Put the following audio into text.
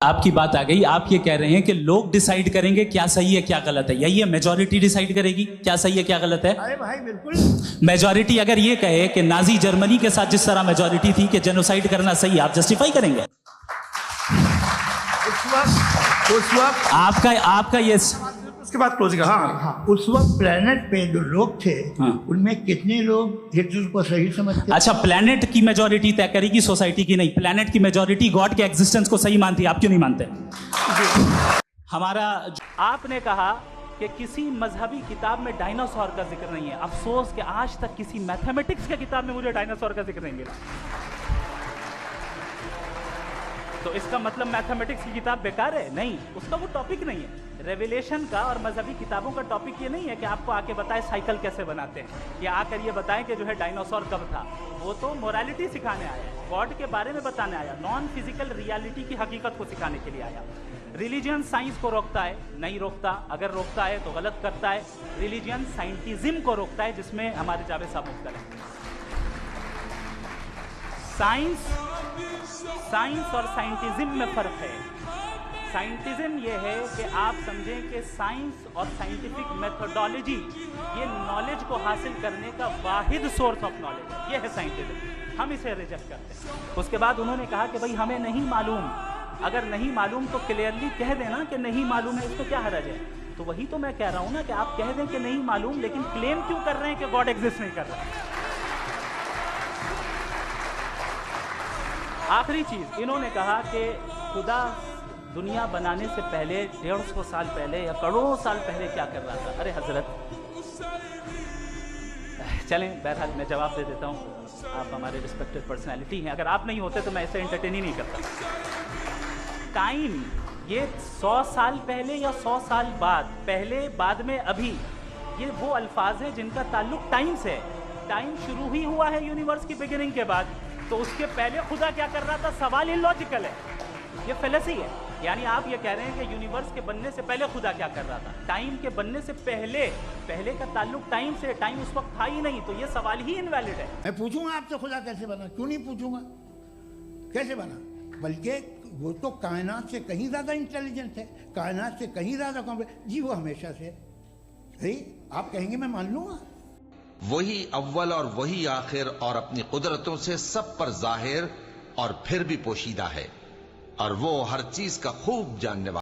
آپ کی بات آ گئی. آپ یہ کہہ رہے ہیں کہ لوگ ڈیسائیڈ کریں گے کیا صحیح ہے کیا غلط ہے. یہی ہے میجورٹی ڈیسائیڈ کرے گی کیا صحیح ہے کیا غلط ہے. ارے بھائی بالکل. میجورٹی اگر یہ کہے کہ نازی جرمنی کے ساتھ جس طرح میجورٹی تھی کہ جینوسائیڈ کرنا صحیح, آپ جسٹیفائی کریں گے؟ اس وقت آپ کا یہ اس کے بعد کلوز کا. ہاں اس وقت پلانٹ پہ جو لوگ تھے ان میں کتنے لوگ ہٹلر کو صحیح سمجھتے. اچھا, پلانٹ کی میجورٹی طے کرے گی سوسائٹی کی نہیں. پلانٹ کی میجورٹی گاڈ کے ایگزسٹنس کو صحیح مانتی ہے, آپ کیوں نہیں مانتے؟ ہمارا آپ نے کہا کہ کسی مذہبی کتاب میں ڈائناسور کا ذکر نہیں ہے. افسوس کہ آج تک کسی میتھمیٹکس کے کتاب میں مجھے ڈائناسور کا ذکر نہیں ملا. تو اس کا مطلب میتھمیٹکس کی کتاب بیکار ہے؟ نہیں, اس کا وہ ٹاپک نہیں ہے. ریویلیشن کا اور مذہبی کتابوں کا ٹاپک یہ نہیں ہے کہ آپ کو آ کے بتائے سائیکل کیسے بناتے ہیں, یا آ کر یہ بتائیں کہ جو ہے ڈائناسور کب تھا. وہ تو مورالیٹی سکھانے آیا, گاڈ کے بارے میں بتانے آیا, نان فزیکل ریالٹی کی حقیقت کو سکھانے کے لیے آیا. ریلیجن سائنس کو روکتا ہے؟ نہیں روکتا. اگر روکتا ہے تو غلط کرتا ہے. ریلیجن سائنٹزم کو روکتا ہے, جس میں ہمارے جاوید صاحب مبتلا ہے. سائنس اور سائنٹزم میں فرق ہے. سائنٹزم یہ ہے کہ آپ سمجھیں کہ سائنس اور سائنٹیفک میتھڈالوجی یہ نالج کو حاصل کرنے کا واحد سورس آف نالج ہے. یہ ہے سائنٹزم. ہم اسے ریجیکٹ کرتے ہیں. اس کے بعد انہوں نے کہا کہ بھائی ہمیں نہیں معلوم. اگر نہیں معلوم تو کلیئرلی کہہ دینا کہ نہیں معلوم ہے, اس کو کیا حرج ہے. تو وہی تو میں کہہ رہا ہوں نا کہ آپ کہہ دیں کہ نہیں معلوم, لیکن کلیم کیوں کر رہے ہیں کہ گاڈ ایگزسٹ نہیں کر رہا. آخری چیز, انہوں نے کہا کہ خدا دنیا بنانے سے پہلے 150 سال پہلے یا کروڑوں سال پہلے کیا کر رہا تھا. ارے حضرت چلیں, بہرحال میں جواب دے دیتا ہوں. آپ ہمارے رسپیکٹڈ پرسنالٹی ہیں, اگر آپ نہیں ہوتے تو میں ایسے انٹرٹین ہی نہیں کرتا. ٹائم یہ 100 سال پہلے یا 100 سال بعد, پہلے بعد میں ابھی, یہ وہ الفاظ ہیں جن کا تعلق ٹائم سے ہے. ٹائم شروع ہی ہوا ہے یونیورس کی بگننگ کے بعد, تو اس کے پہلے خدا کیا کر رہا تھا سوال اللاجیکل ہے. یہ فیلسی ہے. یعنی آپ یہ کہہ رہے ہیں کہ یونیورس کے بننے سے پہلے خدا کیا کر رہا تھا. ٹائم کے بننے سے پہلے کا تعلق ٹائم سے, ٹائم اس وقت تھا ہی نہیں, تو یہ سوال ہی انویلڈ ہے. میں پوچھوں گا آپ سے خدا کیسے بنا, کیوں نہیں پوچھوں گا کیسے بنا. بلکہ وہ تو کائنات سے کہیں زیادہ انٹیلیجنٹ ہے, کائنات سے کہیں زیادہ جی وہ ہمیشہ سے صحیح. آپ کہیں گے میں مان لوں گا. وہی اول اور وہی آخر, اور اپنی قدرتوں سے سب پر ظاہر اور پھر بھی پوشیدہ ہے, اور وہ ہر چیز کا خوب جاننے والا